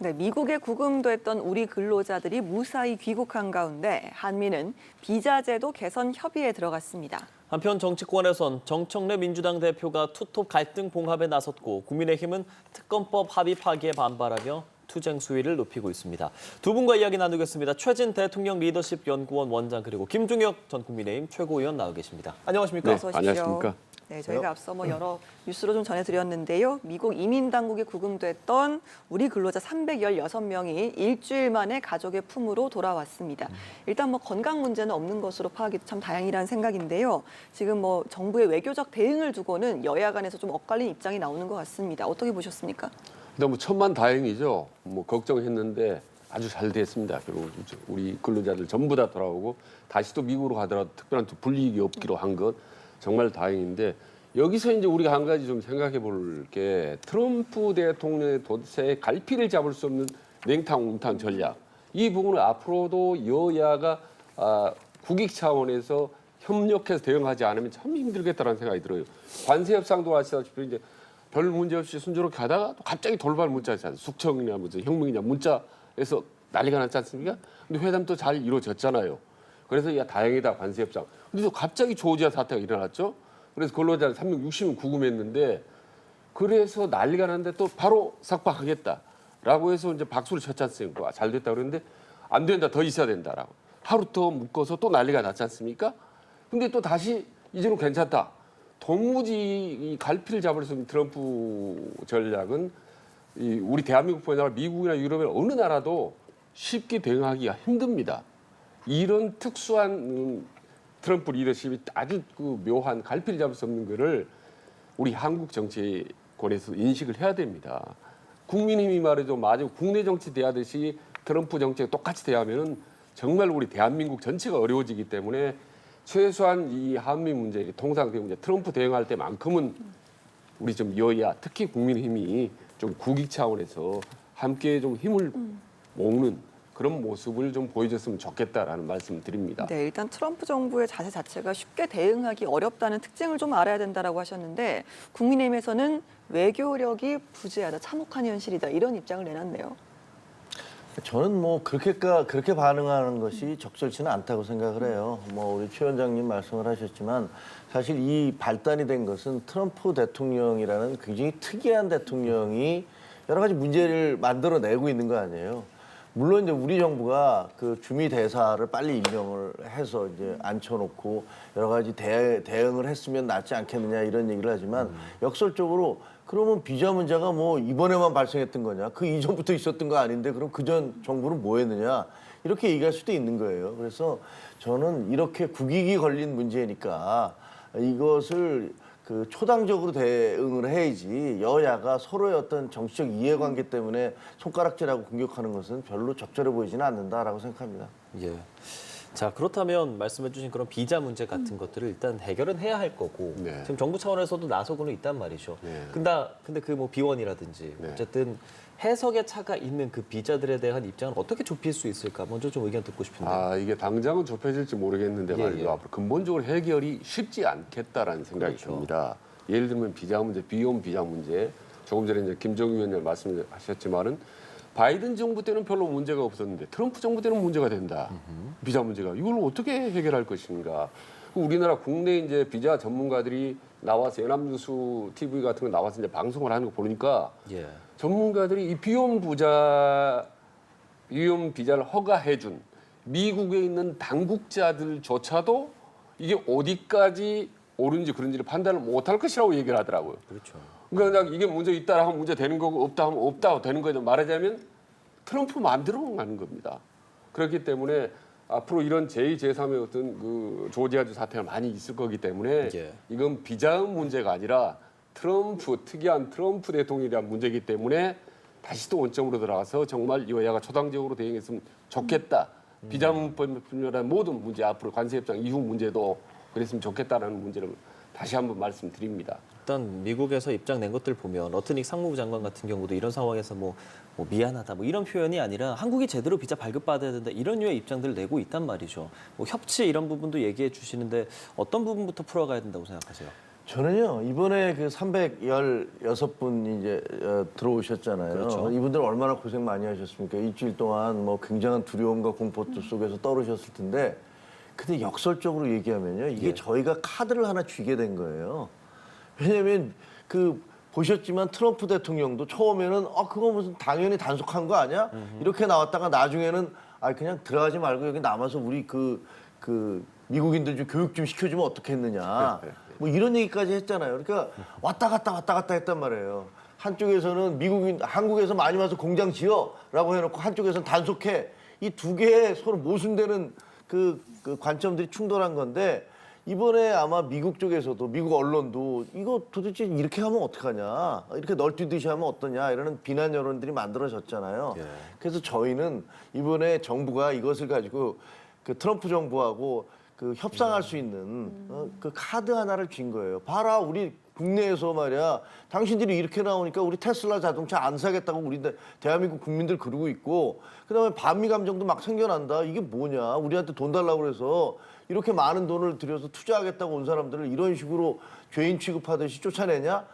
네, 미국에 구금됐던 우리 근로자들이 무사히 귀국한 가운데 한미는 비자제도 개선 협의에 들어갔습니다. 한편 정치권에선 정청래 민주당 대표가 투톱 갈등 봉합에 나섰고 국민의힘은 특검법 합의 파기에 반발하며 투쟁 수위를 높이고 있습니다. 두 분과 이야기 나누겠습니다. 최진 대통령 리더십 연구원 원장 그리고 김종혁 전 국민의힘 최고위원 나와 계십니다. 안녕하십니까? 어서 오십시오. 안녕하십니까? 네, 저희가 앞서 여러 뉴스로 좀 전해드렸는데요. 미국 이민당국에 구금됐던 우리 근로자 316명이 일주일 만에 가족의 품으로 돌아왔습니다. 일단 건강 문제는 없는 것으로 파악이 참 다행이라는 생각인데요. 지금 정부의 외교적 대응을 두고는 여야 간에서 좀 엇갈린 입장이 나오는 것 같습니다. 어떻게 보셨습니까? 너무 천만다행이죠. 걱정했는데 아주 잘 됐습니다. 그리고 우리 근로자들 전부 다 돌아오고 다시 또 미국으로 가더라도 특별한 또 불이익이 없기로 한 것 정말 다행인데 여기서 이제 우리가 한 가지 좀 생각해 볼 게 트럼프 대통령의 도대체 갈피를 잡을 수 없는 냉탕 전략. 이 부분을 앞으로도 여야가 국익 차원에서 협력해서 대응하지 않으면 참 힘들겠다는 생각이 들어요. 관세 협상도 아시다시피 이제 별 문제 없이 순조롭게 가다가 또 갑자기 돌발 문자지 않습니까? 숙청이나 무슨 혁명이냐 문자에서 난리가 났지 않습니까? 근데 회담도 잘 이루어졌잖아요. 그래서 야 다행이다 관세 협상. 근데 또 갑자기 조지아 사태가 일어났죠. 그래서 근로자 360명 구금했는데 그래서 난리가 났는데 또 바로 삭박하겠다라고 해서 이제 박수를 쳤지 않습니까? 잘 됐다 그랬는데 안 된다 더 있어야 된다라고 하루 더 묶어서 또 난리가 났지 않습니까? 근데 또 다시 이제는 괜찮다. 도무지 이 갈피를 잡을 수 있는 트럼프 전략은 우리 대한민국뿐만 아니라 미국이나 유럽이나 어느 나라도 쉽게 대응하기가 힘듭니다. 이런 특수한 트럼프 리더십이 아주 묘한 갈피를 잡을 수 없는 것을 우리 한국 정치권에서 인식을 해야 됩니다. 국민힘이 말해도 맞아 국내 정치 대하듯이 트럼프 정치가 똑같이 대하면은 정말 우리 대한민국 전체가 어려워지기 때문에 최소한 이 한미 문제, 통상대 문제, 트럼프 대응할 때만큼은 우리 좀 여야, 특히 국민힘이 좀 국익 차원에서 함께 좀 힘을 모으는 그런 모습을 좀 보여줬으면 좋겠다라는 말씀을 드립니다. 네, 일단 트럼프 정부의 자세 자체가 쉽게 대응하기 어렵다는 특징을 좀 알아야 된다라고 하셨는데 국민의힘에서는 외교력이 부재하다, 참혹한 현실이다 이런 입장을 내놨네요. 저는 그렇게 반응하는 것이 적절치는 않다고 생각을 해요. 우리 최 원장님 말씀을 하셨지만 사실 이 발단이 된 것은 트럼프 대통령이라는 굉장히 특이한 대통령이 여러 가지 문제를 만들어내고 있는 거 아니에요. 물론 이제 우리 정부가 그 주미 대사를 빨리 임명을 해서 이제 앉혀놓고 여러 가지 대응을 했으면 낫지 않겠느냐 이런 얘기를 하지만 역설적으로 그러면 비자 문제가 이번에만 발생했던 거냐? 그 이전부터 있었던 거 아닌데 그럼 그전 정부는 뭐 했느냐? 이렇게 얘기할 수도 있는 거예요. 그래서 저는 이렇게 국익이 걸린 문제니까 이것을 초당적으로 대응을 해야지 여야가 서로의 어떤 정치적 이해관계 때문에 손가락질하고 공격하는 것은 별로 적절해 보이지는 않는다라고 생각합니다. 예. 자, 그렇다면 말씀해 주신 그런 비자 문제 같은 것들을 일단 해결은 해야 할 거고 네. 지금 정부 차원에서도 나서고는 있단 말이죠. 네. 근데 비원이라든지 네. 어쨌든 해석의 차가 있는 그 비자들에 대한 입장은 어떻게 좁힐 수 있을까? 먼저 좀 의견 듣고 싶은데. 이게 당장은 좁혀질지 모르겠는데 말이죠. 예. 앞으로 근본적으로 해결이 쉽지 않겠다라는 생각이 그렇죠. 듭니다. 예를 들면 비자 문제, 비용 비자 문제. 조금 전에 이제 김정희 위원님 말씀하셨지만은 바이든 정부 때는 별로 문제가 없었는데 트럼프 정부 때는 문제가 된다. 비자 문제가 이걸 어떻게 해결할 것인가? 우리나라 국내 이제 비자 전문가들이 나와서 연합뉴스 TV 같은 거 나와서 이제 방송을 하는 거 보니까 예. 전문가들이 이 비용 비자를 허가해준 미국에 있는 당국자들조차도 이게 어디까지 옳은지 그런지를 판단을 못할 것이라고 얘기를 하더라고요. 그렇죠. 그러니까 그냥 이게 문제 있다 하면 문제 되는 거고 없다 하면 없다 되는 거죠. 말하자면 트럼프 마음대로 가는 겁니다. 그렇기 때문에 앞으로 이런 제2, 제3의 어떤 조지아주 사태가 많이 있을 거기 때문에 예. 이건 비자 문제가 아니라 특이한 트럼프 대통령에 대한 문제이기 때문에 다시 또 원점으로 들어가서 정말 여야가 초당적으로 대응했으면 좋겠다. 비자 문법뿐만 모든 문제 앞으로 관세 협상 이후 문제도 그랬으면 좋겠다라는 문제를 다시 한번 말씀드립니다. 일단 미국에서 입장 낸 것들 보면 러트닉 상무부 장관 같은 경우도 이런 상황에서 미안하다 이런 표현이 아니라 한국이 제대로 비자 발급받아야 된다 이런 류의 입장들을 내고 있단 말이죠. 협치 이런 부분도 얘기해 주시는데 어떤 부분부터 풀어가야 된다고 생각하세요? 저는요 이번에 그 316분 이제 들어오셨잖아요. 그렇죠. 이분들 얼마나 고생 많이 하셨습니까? 일주일 동안 뭐 굉장한 두려움과 공포 속에서 떨으셨을 텐데, 근데 역설적으로 얘기하면요 이게 저희가 카드를 하나 쥐게 된 거예요. 왜냐하면 그 보셨지만 트럼프 대통령도 처음에는 그거 무슨 당연히 단속한 거 아니야? 이렇게 나왔다가 나중에는 그냥 들어가지 말고 여기 남아서 우리 그 미국인들 좀 교육 좀 시켜주면 어떻겠느냐. 뭐 이런 얘기까지 했잖아요. 그러니까 왔다 갔다 했단 말이에요. 한쪽에서는 한국에서 많이 와서 공장 지어라고 해놓고 한쪽에서는 단속해. 이 두 개의 서로 모순되는 그 관점들이 충돌한 건데, 이번에 아마 미국 쪽에서도 미국 언론도 이거 도대체 이렇게 하면 어떡하냐, 이렇게 널뛰듯이 하면 어떠냐, 이러는 비난 여론들이 만들어졌잖아요. 그래서 저희는 이번에 정부가 이것을 가지고 그 트럼프 정부하고 그 협상할 수 있는 그 카드 하나를 쥔 거예요. 봐라, 우리 국내에서 말이야, 당신들이 이렇게 나오니까 우리 테슬라 자동차 안 사겠다고 우리 대한민국 국민들 그러고 있고, 그다음에 반미 감정도 막 생겨난다. 이게 뭐냐? 우리한테 돈 달라고 그래서 이렇게 많은 돈을 들여서 투자하겠다고 온 사람들을 이런 식으로 죄인 취급하듯이 쫓아내냐?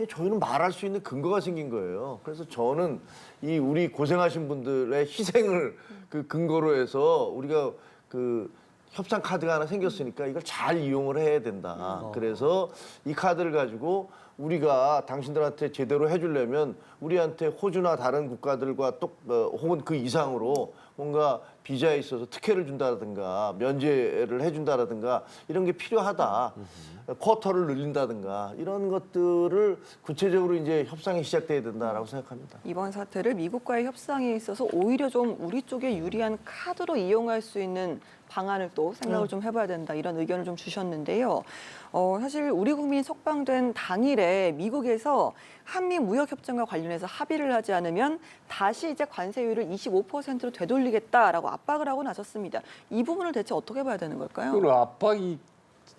저희는 말할 수 있는 근거가 생긴 거예요. 그래서 저는 이 우리 고생하신 분들의 희생을 그 근거로 해서 우리가 그 협상 카드가 하나 생겼으니까 이걸 잘 이용을 해야 된다. 그래서 이 카드를 가지고 우리가 당신들한테 제대로 해주려면 우리한테 호주나 다른 국가들과 혹은 그 이상으로 뭔가 비자에 있어서 특혜를 준다든가 면제를 해준다든가 이런 게 필요하다. 쿼터를 늘린다든가 이런 것들을 구체적으로 이제 협상이 시작돼야 된다라고 생각합니다. 이번 사태를 미국과의 협상에 있어서 오히려 좀 우리 쪽에 유리한 카드로 이용할 수 있는 방안을 또 생각을 좀 해봐야 된다, 이런 의견을 좀 주셨는데요. 사실 우리 국민이 석방된 당일에 미국에서 한미 무역협정과 관련해서 합의를 하지 않으면 다시 이제 관세율을 25%로 되돌리겠다라고 압박을 하고 나섰습니다. 이 부분을 대체 어떻게 봐야 되는 걸까요? 그건 압박이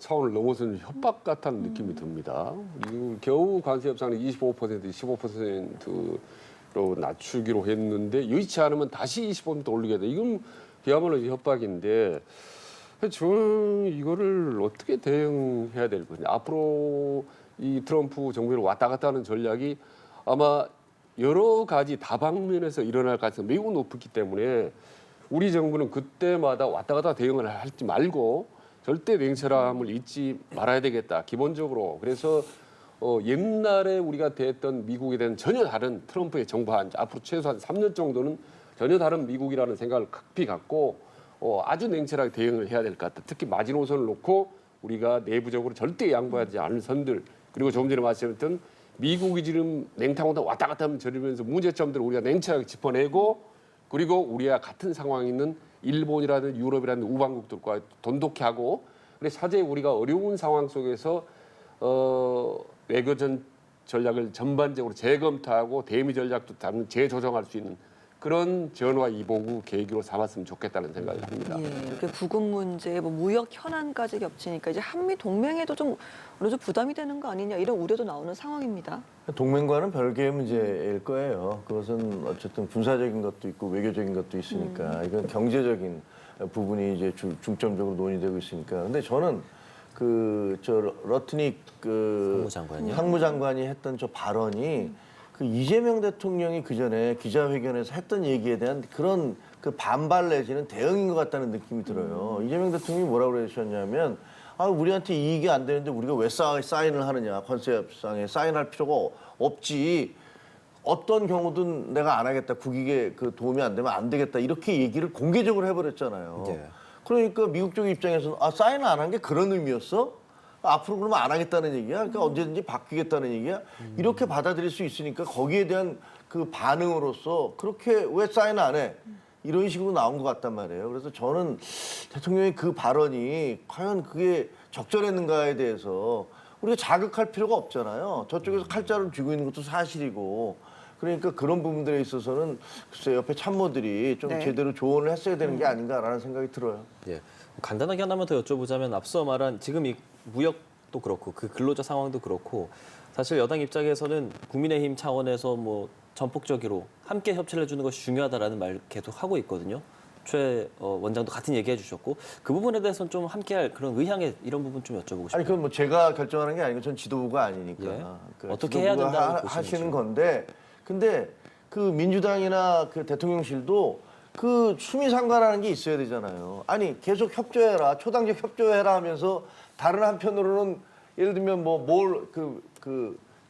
차원을 넘어서는 협박 같다는 느낌이 듭니다. 이거 겨우 관세 협상을 25%, 15%로 낮추기로 했는데 여의치 않으면 다시 25% 올리겠다. 이건 그야말로 협박인데, 저는 이거를 어떻게 대응해야 될 거냐. 앞으로 이 트럼프 정부를 왔다 갔다 하는 전략이 아마 여러 가지 다방면에서 일어날 가능성이 매우 높기 때문에 우리 정부는 그때마다 왔다 갔다 대응을 하지 말고 절대 냉철함을 잊지 말아야 되겠다. 기본적으로. 그래서 옛날에 우리가 대했던 미국에 대한 전혀 다른 트럼프의 정부와 앞으로 최소한 3년 정도는 전혀 다른 미국이라는 생각을 급히 갖고 아주 냉철하게 대응을 해야 될 것 같다. 특히 마지노선을 놓고 우리가 내부적으로 절대 양보하지 않을 선들, 그리고 조금 전에 말씀드렸던 미국이 지금 냉탕보다 왔다 갔다 하면 저리면서 문제점들을 우리가 냉철하게 짚어내고, 그리고 우리와 같은 상황에 있는 일본이라든 유럽이라든 우방국들과 돈독히 하고, 그래서 사실 우리가 어려운 상황 속에서 외교전 전략을 전반적으로 재검토하고 대미 전략도 재조정할 수 있는 그런 전화 이복우 계기로 삼았으면 좋겠다는 생각을 합니다. 예, 이렇게 부금 문제, 뭐 무역 현안까지 겹치니까 이제 한미 동맹에도 좀 어느 정도 부담이 되는 거 아니냐, 이런 우려도 나오는 상황입니다. 동맹과는 별개의 문제일 거예요. 그것은 어쨌든 군사적인 것도 있고 외교적인 것도 있으니까 이건 경제적인 부분이 이제 중점적으로 논의되고 있으니까. 근데 저는 러트닉 상무장관이요? 상무장관이 했던 저 발언이 그 이재명 대통령이 그 전에 기자회견에서 했던 얘기에 대한 그런 그 반발 내지는 대응인 것 같다는 느낌이 들어요. 이재명 대통령이 뭐라고 그러셨냐면, 우리한테 이익이 안 되는데 우리가 왜 사인을 하느냐, 관세협상에 사인할 필요가 없지. 어떤 경우든 내가 안 하겠다, 국익에 그 도움이 안 되면 안 되겠다, 이렇게 얘기를 공개적으로 해버렸잖아요. 네. 그러니까 미국 쪽 입장에서는 사인을 안 한 게 그런 의미였어? 앞으로 그러면 안 하겠다는 얘기야? 그러니까 언제든지 바뀌겠다는 얘기야? 이렇게 받아들일 수 있으니까 거기에 대한 그 반응으로서 그렇게 왜 사인 안 해? 이런 식으로 나온 것 같단 말이에요. 그래서 저는 대통령의 그 발언이 과연 그게 적절했는가에 대해서 우리가 자극할 필요가 없잖아요. 저쪽에서 칼자루를 쥐고 있는 것도 사실이고. 그러니까 그런 부분들에 있어서는 글쎄 옆에 참모들이 좀 네. 제대로 조언을 했어야 되는 게 아닌가라는 생각이 들어요. 예. 간단하게 하나만 더 여쭤보자면, 앞서 말한 지금 이 무역도 그렇고 그 근로자 상황도 그렇고, 사실 여당 입장에서는 국민의힘 차원에서 뭐 전폭적으로 함께 협치를 해주는 것이 중요하다라는 말 계속 하고 있거든요. 최 원장도 같은 얘기해 주셨고 그 부분에 대해서는 좀 함께할 그런 의향의 이런 부분 좀 여쭤보고 싶어요. 아니 그건 뭐 제가 결정하는 게 아니고 전 지도부가 아니니까 예. 그 어떻게 해야 지도부가 된다고 하시는 보시는지. 건데 근데 그 민주당이나 그 대통령실도 그 수미 상관하는 게 있어야 되잖아요. 아니 계속 협조해라 초당적 협조해라 하면서 다른 한편으로는 예를 들면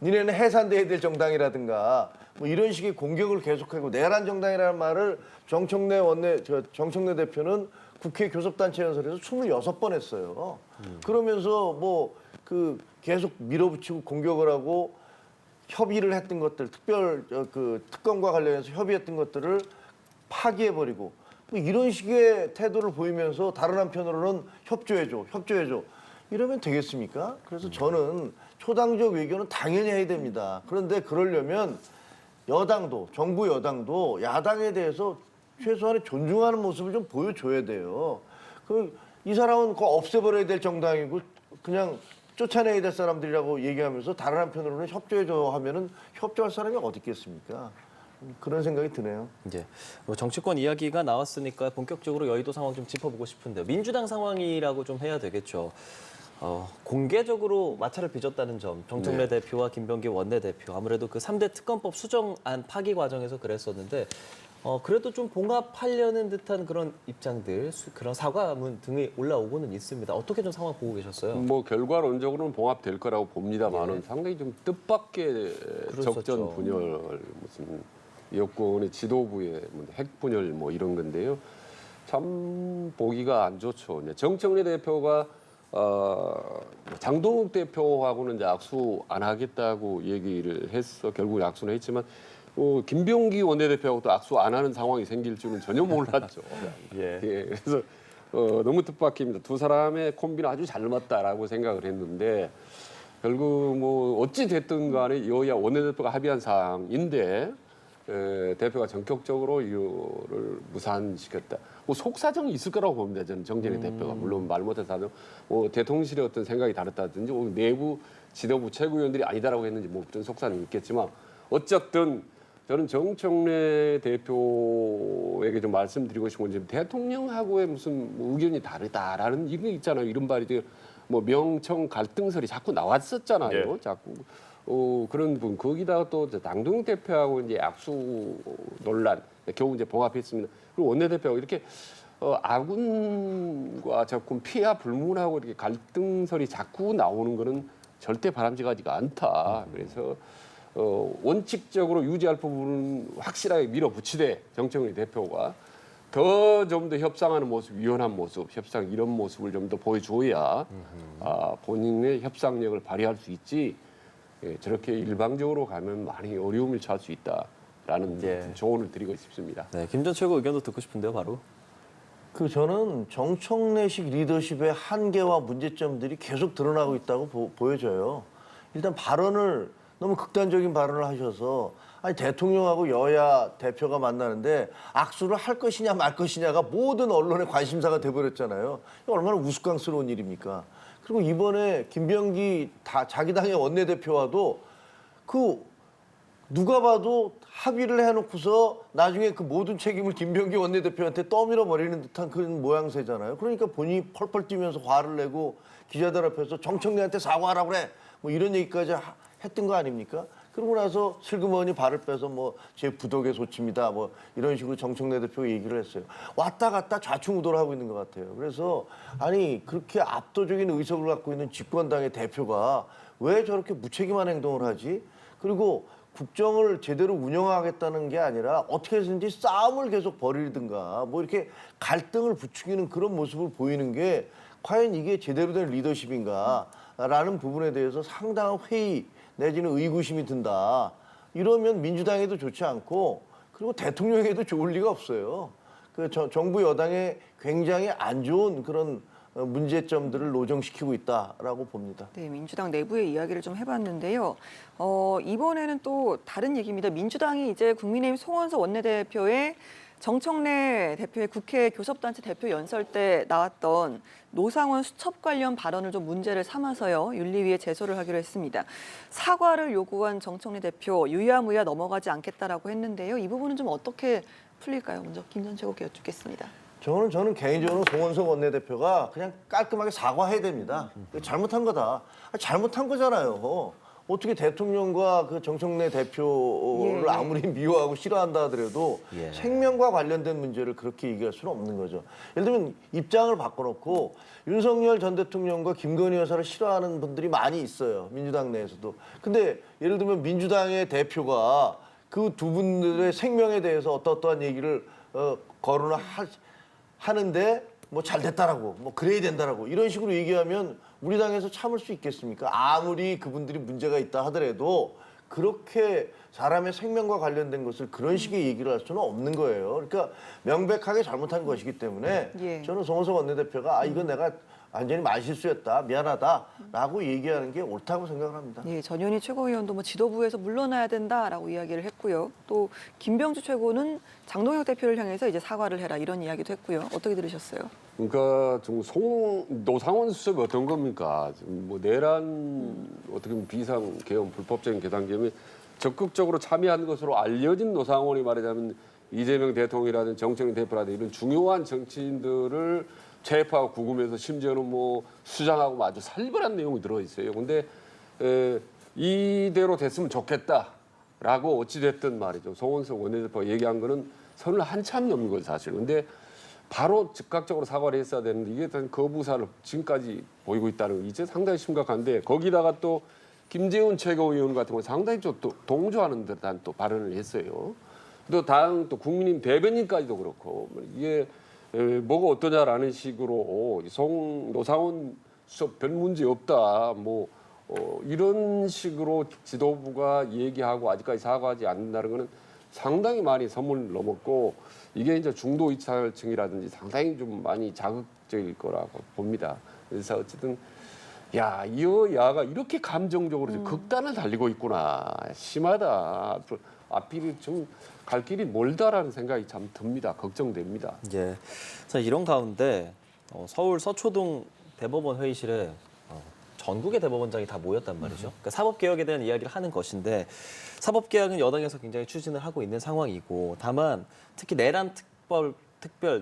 니네는 해산돼야 될 정당이라든가 뭐 이런 식의 공격을 계속하고 내란 정당이라는 말을 정청래 대표는 국회 교섭단체 연설에서 26번 했어요. 그러면서 뭐 그 계속 밀어붙이고 공격을 하고 협의를 했던 것들, 특검과 관련해서 협의했던 것들을 파기해버리고 뭐 이런 식의 태도를 보이면서 다른 한편으로는 협조해줘. 이러면 되겠습니까? 그래서 저는 초당적 외교는 당연히 해야 됩니다. 그런데 그러려면 여당도, 정부 여당도 야당에 대해서 최소한의 존중하는 모습을 좀 보여줘야 돼요. 이 사람은 그거 없애버려야 될 정당이고 그냥 쫓아내야 될 사람들이라고 얘기하면서 다른 한편으로는 협조해줘 하면은 협조할 사람이 어디 있겠습니까? 그런 생각이 드네요. 이제 뭐 정치권 이야기가 나왔으니까 본격적으로 여의도 상황 좀 짚어보고 싶은데요. 민주당 상황이라고 좀 해야 되겠죠. 공개적으로 마찰을 빚었다는 점, 정청래 대표와 김병기 원내대표 아무래도 그 3대 특검법 수정안 파기 과정에서 그랬었는데 그래도 좀 봉합하려는 듯한 그런 입장들, 그런 사과문 등이 올라오고는 있습니다. 어떻게 좀 상황 보고 계셨어요? 뭐 결과론적으로는 봉합될 거라고 봅니다만은 상당히 좀 뜻밖의 그랬었죠. 적전 분열 무슨 여권의 지도부의 핵 분열 뭐 이런 건데요. 참 보기가 안 좋죠. 이제 정청래 대표가 장동욱 대표하고는 이제 악수 안 하겠다고 얘기를 했어. 결국 악수는 했지만 김병기 원내대표하고도 악수 안 하는 상황이 생길 줄은 전혀 몰랐죠. 예. 그래서 너무 뜻밖입니다. 두 사람의 콤비는 아주 잘 맞다라고 생각을 했는데 결국 뭐 어찌 됐든 간에 여야 원내대표가 합의한 사항인데 대표가 전격적으로 이거를 무산시켰다. 뭐 속사정이 있을 거라고 봅니다. 저는 정진희 대표가 물론 말 못해서 대통령실의 어떤 생각이 다르다든지 내부 지도부 최고위원들이 아니다라고 했는지 뭐 그런 속사정이 있겠지만 어쨌든 저는 정청래 대표에게 좀 말씀드리고 싶은 건 지금 대통령하고의 무슨 뭐 의견이 다르다라는 이런 게 있잖아요. 이런 말이 뭐 명청 갈등설이 자꾸 나왔었잖아요. 자꾸 그런 부분 거기다가 또 당동 대표하고 이제 악수 논란 겨우 이제 봉합했습니다. 그리고 원내대표하고 이렇게 아군과 적군 피하 불문하고 이렇게 갈등설이 자꾸 나오는 거는 절대 바람직하지가 않다. 그래서 원칙적으로 유지할 부분은 확실하게 밀어붙이되 정청래 대표가 좀 더 협상하는 모습, 유연한 모습, 협상 이런 모습을 좀 더 보여줘야 본인의 협상력을 발휘할 수 있지. 저렇게 일방적으로 가면 많이 어려움을 처할 수 있다라는 조언을 드리고 싶습니다. 네, 김 전 최고 의견도 듣고 싶은데요, 바로. 저는 정청래식 리더십의 한계와 문제점들이 계속 드러나고 있다고 보여져요. 일단 발언을 너무 극단적인 발언을 하셔서 아니 대통령하고 여야 대표가 만나는데 악수를 할 것이냐 말 것이냐가 모든 언론의 관심사가 돼버렸잖아요. 이거 얼마나 우스꽝스러운 일입니까? 그리고 이번에 김병기 자기 당의 원내대표와도 누가 봐도 합의를 해놓고서 나중에 그 모든 책임을 김병기 원내대표한테 떠밀어 버리는 듯한 그런 모양새잖아요. 그러니까 본인이 펄펄 뛰면서 화를 내고 기자들 앞에서 정청래한테 사과하라고 그래. 뭐 이런 얘기까지 했던 거 아닙니까? 그러고 나서 슬그머니 발을 빼서 뭐 제 부덕의 소치입니다. 뭐 이런 식으로 정청래 대표 얘기를 했어요. 왔다 갔다 좌충우돌 하고 있는 것 같아요. 그래서 아니 그렇게 압도적인 의석을 갖고 있는 집권당의 대표가 왜 저렇게 무책임한 행동을 하지? 그리고 국정을 제대로 운영하겠다는 게 아니라 어떻게 해서든지 싸움을 계속 벌이든가 뭐 이렇게 갈등을 부추기는 그런 모습을 보이는 게 과연 이게 제대로 된 리더십인가라는 부분에 대해서 상당한 회의 내지는 의구심이 든다. 이러면 민주당에도 좋지 않고 그리고 대통령에게도 좋을 리가 없어요. 정부 여당에 굉장히 안 좋은 그런 문제점들을 노정시키고 있다라고 봅니다. 네, 민주당 내부의 이야기를 좀 해봤는데요. 이번에는 또 다른 얘기입니다. 민주당이 이제 국민의힘 송원석 원내대표의 정청래 대표의 국회 교섭단체 대표 연설 때 나왔던 노상원 수첩 관련 발언을 좀 문제를 삼아서요. 윤리위에 제소를 하기로 했습니다. 사과를 요구한 정청래 대표 유야무야 넘어가지 않겠다라고 했는데요. 이 부분은 좀 어떻게 풀릴까요? 먼저 김 전 최고께 여쭙겠습니다. 저는 개인적으로 송원석 원내대표가 그냥 깔끔하게 사과해야 됩니다. 잘못한 거다. 잘못한 거잖아요. 어떻게 대통령과 그 정청래 대표를 예. 아무리 미워하고 싫어한다 하더라도 예. 생명과 관련된 문제를 그렇게 얘기할 수는 없는 거죠. 예를 들면 입장을 바꿔놓고 윤석열 전 대통령과 김건희 여사를 싫어하는 분들이 많이 있어요. 민주당 내에서도. 근데 예를 들면 민주당의 대표가 그 두 분들의 생명에 대해서 어떠한 얘기를 거론을 하는데 뭐 잘 됐다라고 뭐 그래야 된다라고 이런 식으로 얘기하면 우리 당에서 참을 수 있겠습니까? 아무리 그분들이 문제가 있다 하더라도 그렇게 사람의 생명과 관련된 것을 그런 식의 얘기를 할 수는 없는 거예요. 그러니까 명백하게 잘못한 것이기 때문에 예. 저는 송원석 원내대표가 이건 내가 완전히 말실수였다, 미안하다라고 얘기하는 게 옳다고 생각을 합니다. 예, 전현희 최고위원도 뭐 지도부에서 물러나야 된다라고 이야기를 했고요. 또 김병주 최고는 장동혁 대표를 향해서 이제 사과를 해라 이런 이야기도 했고요. 어떻게 들으셨어요? 그러니까 좀 노상원 수석이 어떤 겁니까? 지금 뭐 내란 어떻게 보면 비상 계엄 불법적인 계산 계엄에 적극적으로 참여한 것으로 알려진 노상원이 말하자면 이재명 대통령이라든 정청래 대표라든 이런 중요한 정치인들을 체포하고 구금해서 심지어는 뭐 수장하고 아주 살벌한 내용이 들어 있어요. 근데 이대로 됐으면 좋겠다라고 어찌 됐든 말이죠. 송원석 원내대표가 얘기한 거는 선을 한참 넘는 거죠, 사실. 근데 바로 즉각적으로 사과를 했어야 되는데 이게 단 거부사를 지금까지 보이고 있다는 거 이제 상당히 심각한데 거기다가 또 김재훈 최고위원 같은 경우 상당히 좀 또 동조하는 듯한 또 발언을 했어요. 또 당 또 국민의힘 대변인까지도 그렇고 이게 뭐가 어떠냐라는 식으로 노상원 수석 별 문제 없다 뭐 이런 식으로 지도부가 얘기하고 아직까지 사과하지 않는다는 거는 상당히 많이 선을 넘었고 이게 이제 중도 이탈층이라든지 상당히 좀 많이 자극적일 거라고 봅니다. 그래서 어쨌든 야, 이 여야가 이렇게 감정적으로 극단을 달리고 있구나. 심하다. 앞길이 좀 갈 길이 멀다라는 생각이 참 듭니다. 걱정됩니다. 예. 자, 이런 가운데 서울 서초동 대법원 회의실에 전국의 대법원장이 다 모였단 말이죠. 그러니까 사법개혁에 대한 이야기를 하는 것인데 사법개혁은 여당에서 굉장히 추진을 하고 있는 상황이고 다만 특히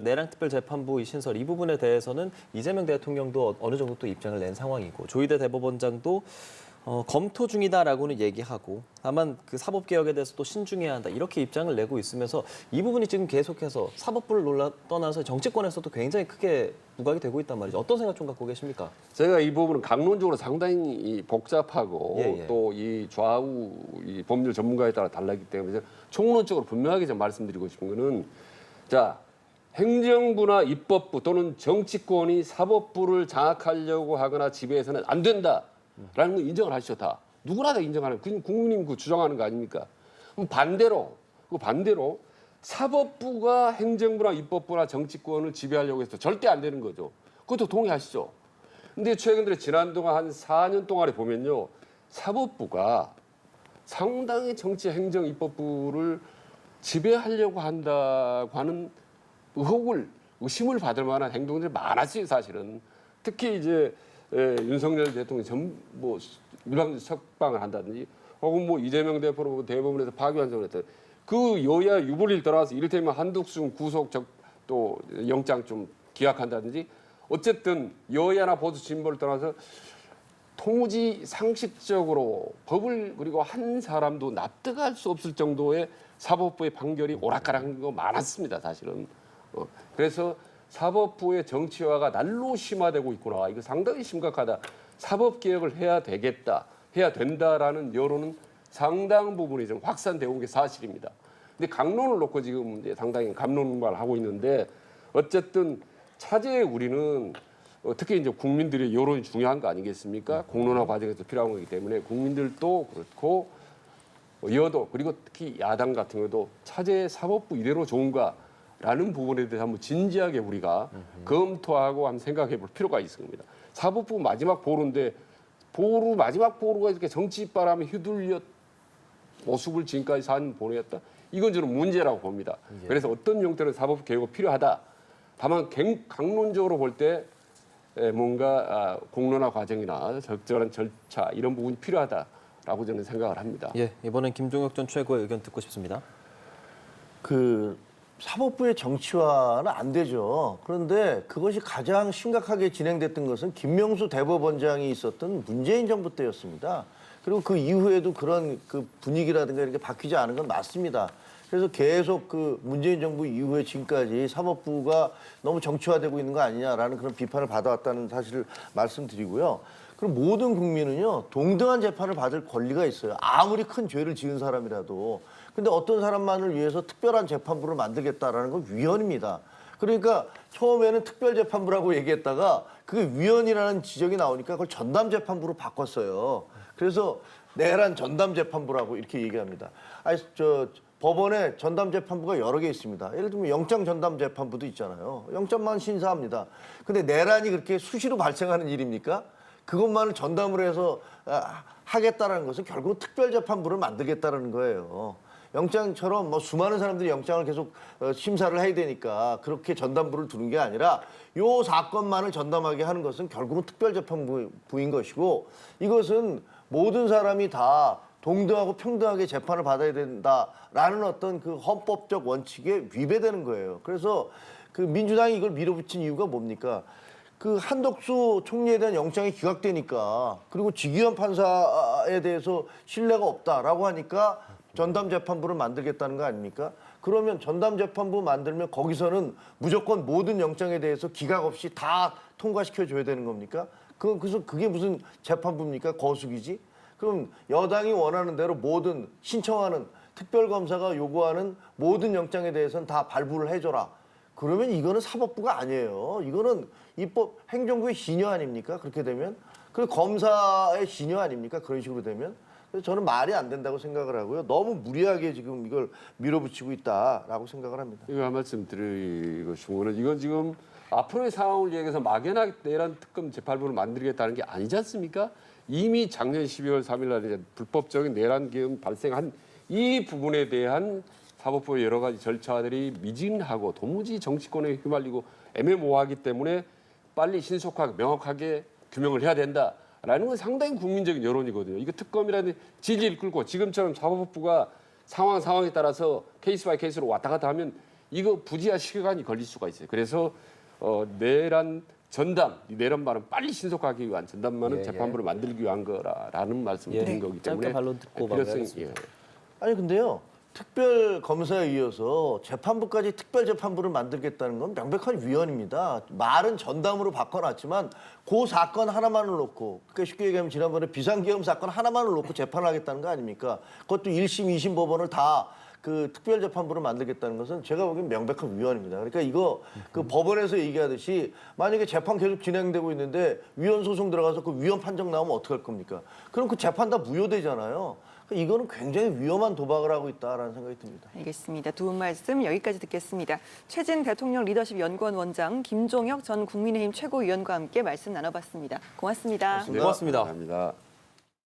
내란특별재판부 신설 이 부분에 대해서는 이재명 대통령도 어느 정도 또 입장을 낸 상황이고 조희대 대법원장도 검토 중이다라고는 얘기하고 다만 그 사법개혁에 대해서 또 신중해야 한다 이렇게 입장을 내고 있으면서 이 부분이 지금 계속해서 사법부를 떠나서 정치권에서도 굉장히 크게 부각이 되고 있단 말이죠. 어떤 생각 좀 갖고 계십니까? 제가 이 부분은 강론적으로 상당히 복잡하고 예. 또 이 좌우 이 법률 전문가에 따라 달라기 때문에 총론적으로 분명하게 좀 말씀드리고 싶은 거는 자 행정부나 입법부 또는 정치권이 사법부를 장악하려고 하거나 지배해서는 안 된다라는 거 인정을 하시죠 다. 누구나 다 인정하는 국민님 그 주장하는 거 아닙니까? 그럼 반대로 사법부가 행정부나 입법부나 정치권을 지배하려고 해서 절대 안 되는 거죠. 그것도 동의하시죠. 근데 최근 들어 지난 동안 한 4년 동안에 보면요. 사법부가 상당히 정치, 행정, 입법부를 지배하려고 한다고 하는 의심을 받을 만한 행동들이 많았어요, 사실은. 특히 이제 윤석열 대통령이 뭐 일방적 석방을 한다든지 혹은 뭐 이재명 대표로 대법원에서 파기환송을 했다. 그 여야 유불리를 떠나서 이를테면 한덕수 구속 또 영장 좀 기각한다든지 어쨌든 여야나 보수 진보를 떠나서 통우지 상식적으로 법을 그리고 한 사람도 납득할 수 없을 정도의 사법부의 판결이 오락가락한 거 많았습니다, 사실은. 그래서 사법부의 정치화가 날로 심화되고 있구나. 이거 상당히 심각하다. 사법개혁을 해야 되겠다, 해야 된다라는 여론은 상당 부분이 좀 확산되고 온 게 사실입니다. 근데 강론을 놓고 지금 이제 상당히 감론을 하고 있는데 어쨌든 차제의 우리는 특히 이제 국민들의 여론이 중요한 거 아니겠습니까? 공론화 과정에서 필요한 거기 때문에 국민들도 그렇고 여도 그리고 특히 야당 같은 경우도 차제의 사법부 이대로 좋은가라는 부분에 대해서 한번 진지하게 우리가 검토하고 한번 생각해 볼 필요가 있습니다. 사법부 마지막 보루인데 마지막 보루가 이렇게 정치바람에 휘둘려 모습을 지금까지 4년 보내었다. 이건 저는 문제라고 봅니다. 그래서 어떤 형태의 사법 개혁이 필요하다. 다만 강론적으로 볼 때 뭔가 공론화 과정이나 적절한 절차 이런 부분이 필요하다라고 저는 생각을 합니다. 예, 이번엔 김종혁 전 최고의 의견 듣고 싶습니다. 사법부의 정치화는 안 되죠. 그런데 그것이 가장 심각하게 진행됐던 것은 김명수 대법원장이 있었던 문재인 정부 때였습니다. 그리고 그 이후에도 그런 그 분위기라든가 이렇게 바뀌지 않은 건 맞습니다. 그래서 계속 그 문재인 정부 이후에 지금까지 사법부가 너무 정치화되고 있는 거 아니냐라는 그런 비판을 받아왔다는 사실을 말씀드리고요. 그럼 모든 국민은요, 동등한 재판을 받을 권리가 있어요. 아무리 큰 죄를 지은 사람이라도. 근데 어떤 사람만을 위해서 특별한 재판부를 만들겠다라는 건 위헌입니다. 그러니까 처음에는 특별재판부라고 얘기했다가 그게 위헌이라는 지적이 나오니까 그걸 전담재판부로 바꿨어요. 그래서 내란 전담재판부라고 이렇게 얘기합니다. 법원에 전담재판부가 여러 개 있습니다. 예를 들면 영장전담재판부도 있잖아요. 영장만 신사합니다. 근데 내란이 그렇게 수시로 발생하는 일입니까? 그것만을 전담으로 해서 하겠다라는 것은 결국 특별재판부를 만들겠다는 거예요. 영장처럼 뭐 수많은 사람들이 영장을 계속 심사를 해야 되니까 그렇게 전담부를 두는 게 아니라 요 사건만을 전담하게 하는 것은 결국은 특별재판부인 것이고, 이것은 모든 사람이 다 동등하고 평등하게 재판을 받아야 된다라는 어떤 그 헌법적 원칙에 위배되는 거예요. 그래서 그 민주당이 이걸 밀어붙인 이유가 뭡니까? 그 한덕수 총리에 대한 영장이 기각되니까, 그리고 지기현 판사에 대해서 신뢰가 없다라고 하니까 전담재판부를 만들겠다는 거 아닙니까? 그러면 전담재판부 만들면 거기서는 무조건 모든 영장에 대해서 기각 없이 다 통과시켜줘야 되는 겁니까? 그래서 그게 무슨 재판부입니까? 거수기지? 그럼 여당이 원하는 대로 모든 신청하는 특별검사가 요구하는 모든 영장에 대해서는 다 발부를 해줘라. 그러면 이거는 사법부가 아니에요. 이거는 입법 행정부의 신여 아닙니까? 그렇게 되면. 그리고 검사의 신여 아닙니까? 그런 식으로 되면. 그래서 저는 말이 안 된다고 생각을 하고요. 너무 무리하게 지금 이걸 밀어붙이고 있다라고 생각을 합니다. 이거 한 말씀 드리고 싶은 거는, 이건 지금 앞으로의 상황을 얘기해서 막연하게 내란 특검 재판부를 만들겠다는 게 아니지 않습니까? 이미 작년 12월 3일 날 불법적인 내란 계엄 발생한 이 부분에 대한 사법부의 여러 가지 절차들이 미진하고 도무지 정치권에 휘말리고 애매모호하기 때문에 빨리 신속하게 명확하게 규명을 해야 된다라는 건 상당히 국민적인 여론이거든요. 이거 특검이라는 질질 끌고 지금처럼 사법부가 상황에 따라서 케이스 바이 케이스로 왔다 갔다 하면 이거 부지한 시간이 걸릴 수가 있어요. 그래서 내란 전담, 이 내란만은 빨리 신속하기 위한 전담만은 재판부를 만들기 위한 거라는 말씀을 드린 거기 때문에 짧게 반론 듣고 필요성이 마무리하겠습니다. 아니 근데요, 특별 검사에 이어서 재판부까지 특별 재판부를 만들겠다는 건 명백한 위헌입니다. 말은 전담으로 바꿔놨지만 그 사건 하나만을 놓고, 그러니까 쉽게 얘기하면 지난번에 비상계엄 사건 하나만을 놓고 재판을 하겠다는 거 아닙니까? 그것도 1심, 2심 법원을 다 그 특별재판부를 만들겠다는 것은 제가 보기엔 명백한 위헌입니다. 그러니까 이거 그 법원에서 얘기하듯이 만약에 재판 계속 진행되고 있는데 위헌 소송 들어가서 그 위헌 판정 나오면 어떡할 겁니까? 그럼 그 재판 다 무효되잖아요. 그러니까 이거는 굉장히 위험한 도박을 하고 있다라는 생각이 듭니다. 알겠습니다. 두 분 말씀 여기까지 듣겠습니다. 최진 대통령 리더십 연구원 원장, 김종혁 전 국민의힘 최고위원과 함께 말씀 나눠봤습니다. 고맙습니다. 고맙습니다. 감사합니다.